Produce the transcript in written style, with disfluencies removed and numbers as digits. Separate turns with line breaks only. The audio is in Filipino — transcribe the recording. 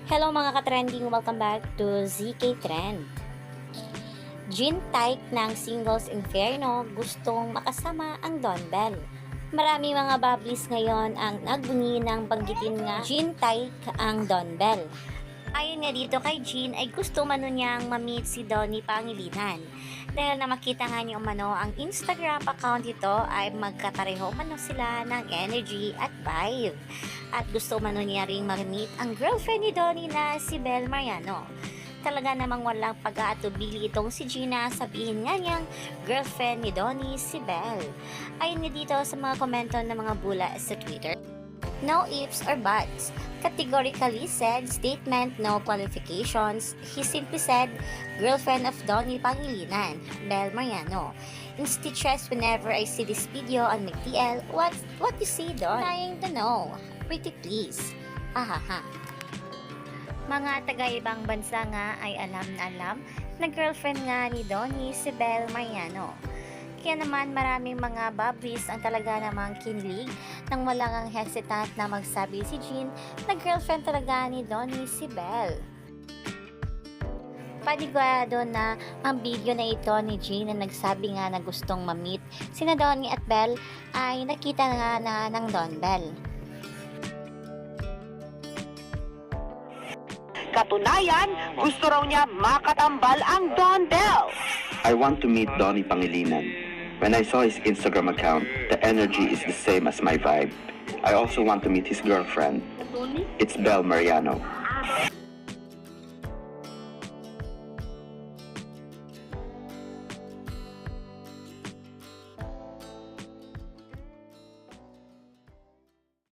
Hello mga ka-trending, welcome back to ZK Trend. Jean Taik ng Singles Inferno gustong makasama ang Don Bell. Marami mga bablis ngayon ang nagbunyi ng banggitin nga Jean Taik ang Don Bell. Ayon nga dito kay Jean ay gusto mano niyang ma-meet si Donnie Pangilinan. Dahil na makita nga niyo umano ang Instagram account ito ay magkatareho umano sila ng energy at vibe. At gusto umano niya ring ma-meet ang girlfriend ni Donnie na si Bel Mariano. Talaga namang walang pag-aatubili itong si Gina sabihin nga niyang girlfriend ni Donnie si Bel. Ayon nga dito sa mga komento ng mga bula sa Twitter. No ifs or buts. Categorically said statement, no qualifications. He simply said, girlfriend of Donnie Pangilinan, Bel Mariano. In stitches whenever I see this video on McTL, what you see Don? Trying to know. Pretty please. Ahaha. Mga taga-ibang bansa nga ay alam na girlfriend nga ni Donnie si Bel Mariano. Kaya naman maraming mga bablis ang talaga namang kinilig nang walang ang hesitant na magsabi si Jean na girlfriend talaga ni Donnie si Bel. Panigurado na ang video na ito ni Jean na nagsabi nga na gustong ma-meet sina Donnie at Bel ay nakita nga na ng Don Bell.
Katunayan, gusto raw niya makatambal ang Don Bell.
I want to meet Donnie Pangilinan. When I saw his Instagram account, the energy is the same as my vibe. I also want to meet his girlfriend. It's Bel Mariano.